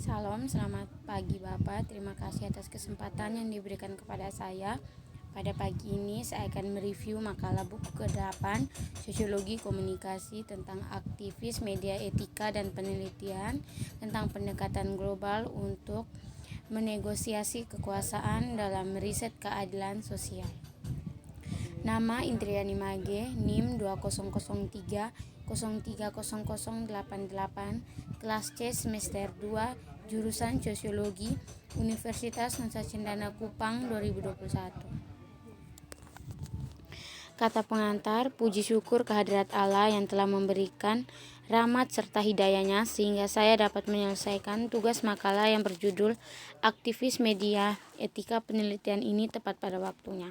Salam, selamat pagi Bapak. Terima kasih atas kesempatan yang diberikan kepada saya. Pada pagi ini saya akan mereview makalah buku ke-8 Sosiologi Komunikasi tentang aktivis media etika dan penelitian tentang pendekatan global untuk menegosiasi kekuasaan dalam riset keadilan sosial. Nama Indriani Mage, NIM 2003 kelas C semester 2, jurusan Sosiologi, Universitas Nusa Cendana Kupang 2021. Kata pengantar, puji syukur kehadirat Allah yang telah memberikan rahmat serta hidayahnya sehingga saya dapat menyelesaikan tugas makalah yang berjudul Aktivis Media Etika Penelitian ini tepat pada waktunya.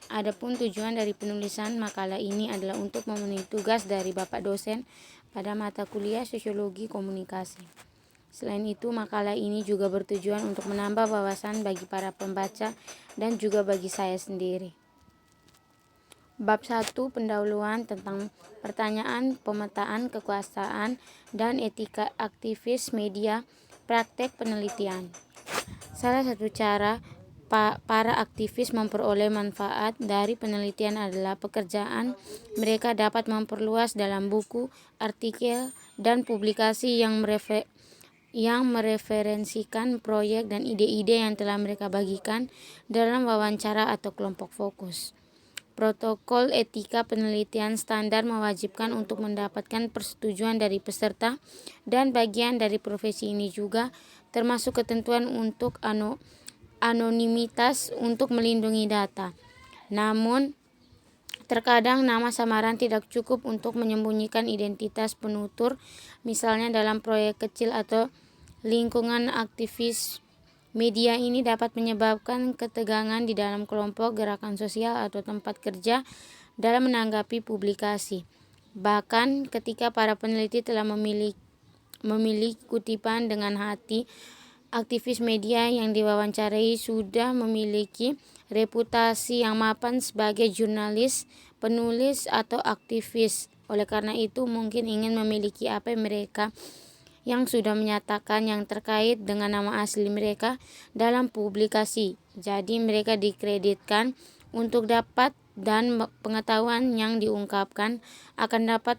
Adapun tujuan dari penulisan makalah ini adalah untuk memenuhi tugas dari Bapak dosen pada mata kuliah Sosiologi Komunikasi. Selain itu, makalah ini juga bertujuan untuk menambah wawasan bagi para pembaca dan juga bagi saya sendiri. Bab 1, pendahuluan tentang pertanyaan pemetaan kekuasaan dan etika aktivis media, praktek penelitian. Salah satu cara para aktivis memperoleh manfaat dari penelitian adalah pekerjaan mereka dapat memperluas dalam buku, artikel, dan publikasi yang mereferensikan proyek dan ide-ide yang telah mereka bagikan dalam wawancara atau kelompok fokus. Protokol etika penelitian standar mewajibkan untuk mendapatkan persetujuan dari peserta dan bagian dari profesi ini juga termasuk ketentuan untuk anonimitas untuk melindungi data. Namun, terkadang nama samaran tidak cukup untuk menyembunyikan identitas penutur, misalnya dalam proyek kecil atau lingkungan aktivis. Media ini dapat menyebabkan ketegangan di dalam kelompok, gerakan sosial, atau tempat kerja dalam menanggapi publikasi. Bahkan ketika para peneliti telah memilih kutipan dengan hati, aktivis media yang diwawancarai sudah memiliki reputasi yang mapan sebagai jurnalis, penulis, atau aktivis. Oleh karena itu, mungkin ingin memiliki apa mereka yang sudah menyatakan yang terkait dengan nama asli mereka dalam publikasi. Jadi mereka dikreditkan untuk dapat dan pengetahuan yang diungkapkan akan dapat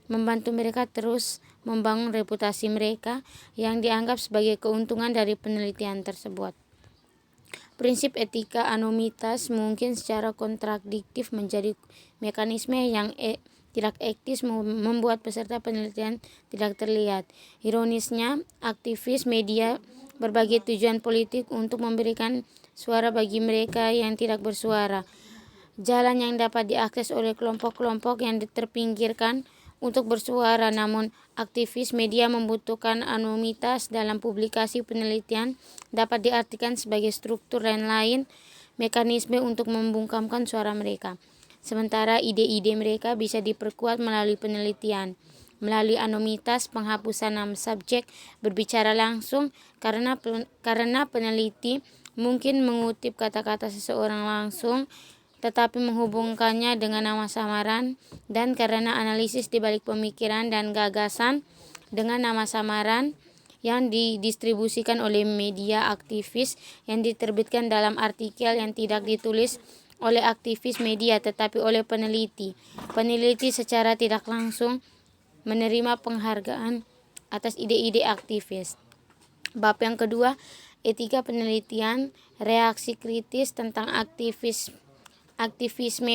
membantu mereka terus membangun reputasi mereka yang dianggap sebagai keuntungan dari penelitian tersebut. Prinsip etika anonimitas mungkin secara kontradiktif menjadi mekanisme yang tidak etis membuat peserta penelitian tidak terlihat. Ironisnya, aktivis media berbagai tujuan politik untuk memberikan suara bagi mereka yang tidak bersuara. Jalan yang dapat diakses oleh kelompok-kelompok yang terpinggirkan untuk bersuara, namun aktivis media membutuhkan anonimitas dalam publikasi penelitian dapat diartikan sebagai struktur lain mekanisme untuk membungkamkan suara mereka. Sementara ide-ide mereka bisa diperkuat melalui penelitian, melalui anonimitas, penghapusan nama subjek, berbicara langsung karena peneliti mungkin mengutip kata-kata seseorang langsung tetapi menghubungkannya dengan nama samaran, dan karena analisis di balik pemikiran dan gagasan dengan nama samaran yang didistribusikan oleh media aktivis yang diterbitkan dalam artikel yang tidak ditulis oleh aktivis media tetapi oleh peneliti. Peneliti secara tidak langsung menerima penghargaan atas ide-ide aktivis. Bab yang kedua, etika penelitian, reaksi kritis tentang aktivisme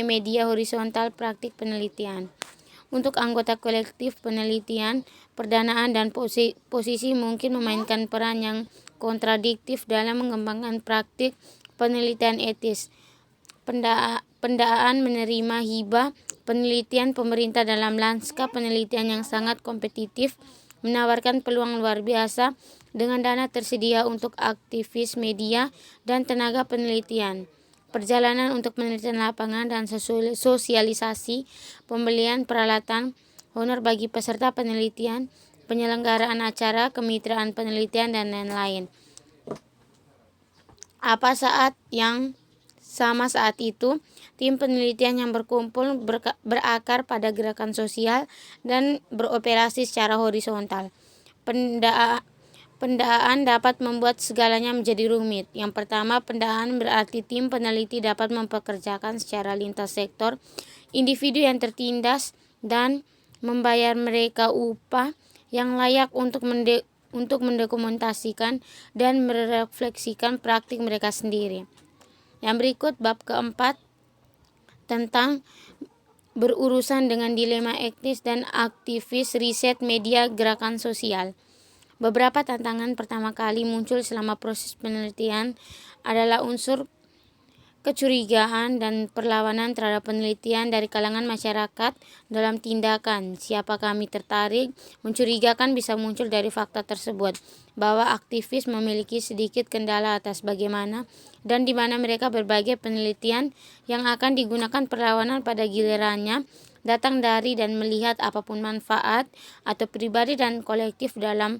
media horizontal, praktik penelitian. Untuk anggota kolektif penelitian, perdanaan dan posisi mungkin memainkan peran yang kontradiktif dalam mengembangkan praktik penelitian etis. Pendaan menerima hibah penelitian pemerintah dalam lanskap penelitian yang sangat kompetitif menawarkan peluang luar biasa dengan dana tersedia untuk aktivis media dan tenaga penelitian. Perjalanan untuk penelitian lapangan dan sosialisasi, pembelian peralatan, honor bagi peserta penelitian, penyelenggaraan acara, kemitraan penelitian, dan lain-lain. Saat itu, tim penelitian yang berkumpul berakar pada gerakan sosial dan beroperasi secara horizontal. Pendaan dapat membuat segalanya menjadi rumit. Yang pertama, pendaan berarti tim peneliti dapat mempekerjakan secara lintas sektor individu yang tertindas dan membayar mereka upah yang layak untuk mendokumentasikan dan merefleksikan praktik mereka sendiri. Yang berikut bab keempat tentang berurusan dengan dilema etis dan aktivis riset media gerakan sosial. Beberapa tantangan pertama kali muncul selama proses penelitian adalah unsur kecurigaan dan perlawanan terhadap penelitian dari kalangan masyarakat dalam tindakan. Siapa kami tertarik, mencurigakan bisa muncul dari fakta tersebut, bahwa aktivis memiliki sedikit kendala atas bagaimana dan di mana mereka berbagai penelitian yang akan digunakan perlawanan pada gilirannya datang dari dan melihat apapun manfaat atau pribadi dan kolektif dalam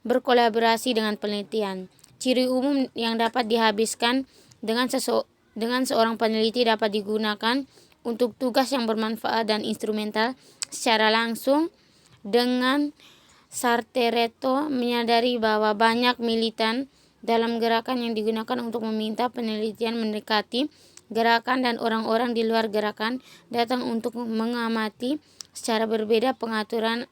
berkolaborasi dengan penelitian. Ciri umum yang dapat dihabiskan dengan seorang peneliti dapat digunakan untuk tugas yang bermanfaat dan instrumental secara langsung. Dengan Sartereto menyadari bahwa banyak militan dalam gerakan yang digunakan untuk meminta penelitian mendekati gerakan dan orang-orang di luar gerakan datang untuk mengamati secara berbeda pengaturan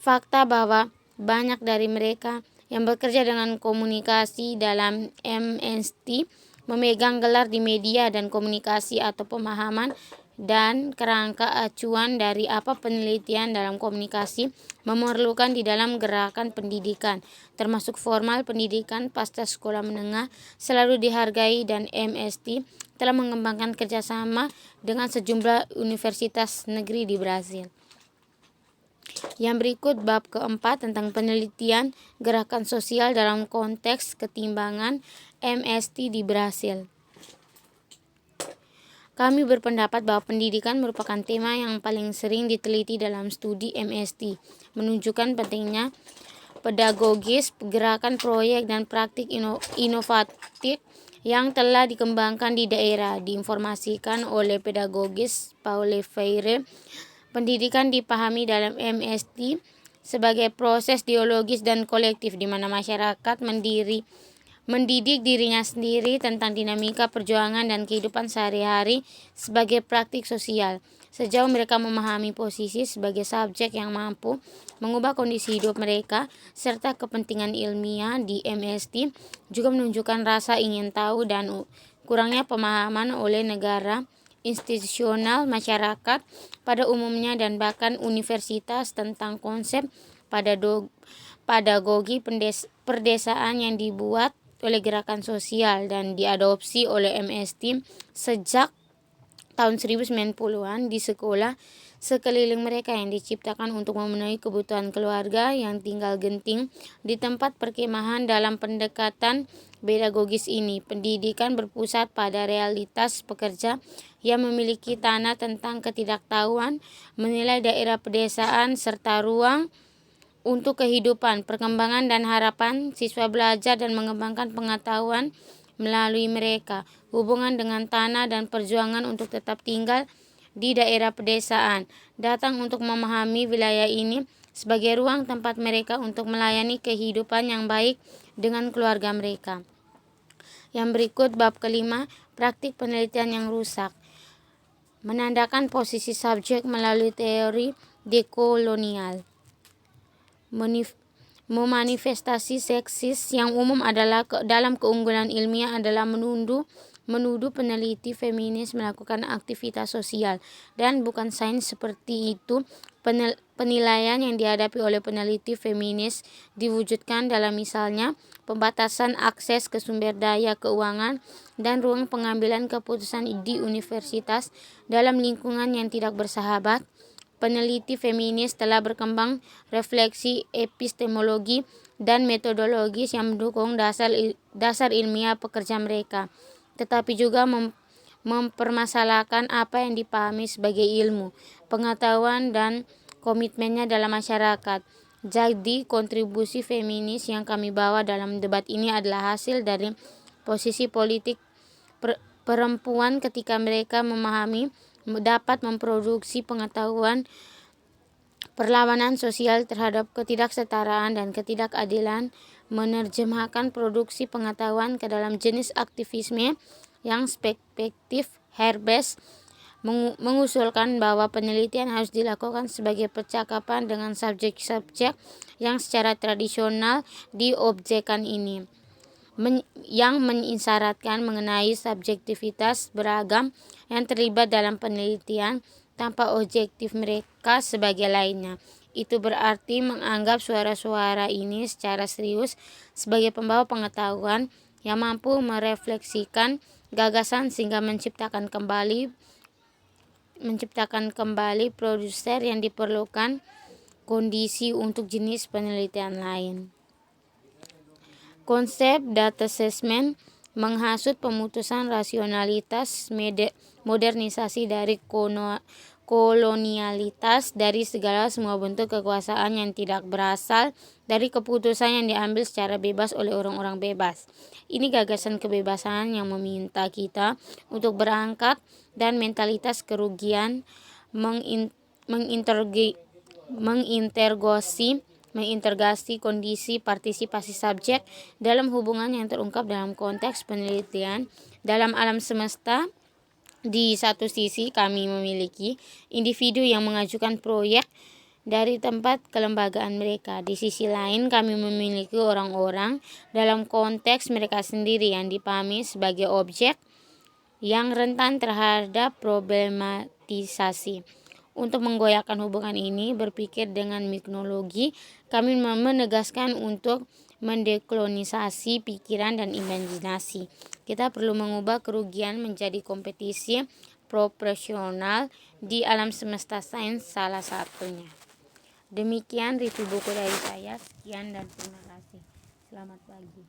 fakta bahwa banyak dari mereka yang bekerja dengan komunikasi dalam MST memegang gelar di media dan komunikasi atau pemahaman dan kerangka acuan dari apa penelitian dalam komunikasi memerlukan di dalam gerakan pendidikan, termasuk formal pendidikan pasca sekolah menengah, selalu dihargai dan MST telah mengembangkan kerjasama dengan sejumlah universitas negeri di Brasil. Yang berikut bab keempat tentang penelitian gerakan sosial dalam konteks ketimbangan MST di Brasil. Kami berpendapat bahwa pendidikan merupakan tema yang paling sering diteliti dalam studi MST, menunjukkan pentingnya pedagogis, gerakan proyek dan praktik inovatif yang telah dikembangkan di daerah, diinformasikan oleh pedagogis Paulo Freire. Pendidikan dipahami dalam MST sebagai proses dialogis dan kolektif di mana masyarakat mendidik dirinya sendiri tentang dinamika perjuangan dan kehidupan sehari-hari sebagai praktik sosial. Sejauh mereka memahami posisi sebagai subjek yang mampu mengubah kondisi hidup mereka, serta kepentingan ilmiah di MST juga menunjukkan rasa ingin tahu dan kurangnya pemahaman oleh negara, institusional, masyarakat pada umumnya dan bahkan universitas tentang konsep pedagogi perdesaan yang dibuat oleh gerakan sosial dan diadopsi oleh MST sejak tahun 1990-an di sekolah sekeliling mereka yang diciptakan untuk memenuhi kebutuhan keluarga yang tinggal genting di tempat perkemahan. Dalam pendekatan pedagogis ini, pendidikan berpusat pada realitas pekerja yang memiliki tanah tentang ketidaktahuan, menilai daerah pedesaan serta ruang untuk kehidupan, perkembangan dan harapan siswa belajar dan mengembangkan pengetahuan melalui mereka, hubungan dengan tanah dan perjuangan untuk tetap tinggal di daerah pedesaan, datang untuk memahami wilayah ini sebagai ruang tempat mereka untuk melayani kehidupan yang baik dengan keluarga mereka. Yang berikut bab kelima, praktik penelitian yang rusak. Menandakan posisi subjek melalui teori dekolonial. Memanifestasi seksis yang umum adalah dalam keunggulan ilmiah adalah menuduh peneliti feminis melakukan aktivitas sosial dan bukan sains. Seperti itu, penilaian yang dihadapi oleh peneliti feminis diwujudkan dalam misalnya pembatasan akses ke sumber daya keuangan dan ruang pengambilan keputusan di universitas dalam lingkungan yang tidak bersahabat. Peneliti feminis telah berkembang refleksi epistemologi dan metodologis yang mendukung dasar ilmiah pekerja mereka, tetapi juga mempermasalahkan apa yang dipahami sebagai ilmu, pengetahuan dan komitmennya dalam masyarakat. Jadi, kontribusi feminis yang kami bawa dalam debat ini adalah hasil dari posisi politik perempuan ketika mereka memahami dapat memproduksi pengetahuan Perlawanan sosial terhadap ketidaksetaraan dan ketidakadilan menerjemahkan produksi pengetahuan ke dalam jenis aktivisme yang spekulatif. Herbes mengusulkan bahwa penelitian harus dilakukan sebagai percakapan dengan subjek-subjek yang secara tradisional diobjekkan ini, yang mengisyaratkan mengenai subjektivitas beragam yang terlibat dalam penelitian tanpa objektif mereka sebagai lainnya. Itu berarti menganggap suara-suara ini secara serius sebagai pembawa pengetahuan yang mampu merefleksikan gagasan sehingga menciptakan kembali produser yang diperlukan kondisi untuk jenis penelitian lain. Konsep data assessment menghasut pemutusan rasionalitas modernisasi dari kolonialitas dari segala semua bentuk kekuasaan yang tidak berasal dari keputusan yang diambil secara bebas oleh orang-orang bebas. Ini gagasan kebebasan yang meminta kita untuk berangkat dan mentalitas kerugian menginterogasi kondisi partisipasi subjek dalam hubungan yang terungkap dalam konteks penelitian dalam alam semesta. Di satu sisi kami memiliki individu yang mengajukan proyek dari tempat kelembagaan mereka. Di sisi lain kami memiliki orang-orang dalam konteks mereka sendiri yang dipahami sebagai objek yang rentan terhadap problematisasi. Untuk menggoyahkan hubungan ini, berpikir dengan miknologi, kami menegaskan untuk mendekolonisasi pikiran dan imajinasi. Kita perlu mengubah kerugian menjadi kompetisi proporsional di alam semesta sains salah satunya. Demikian review buku dari saya. Sekian dan terima kasih. Selamat pagi.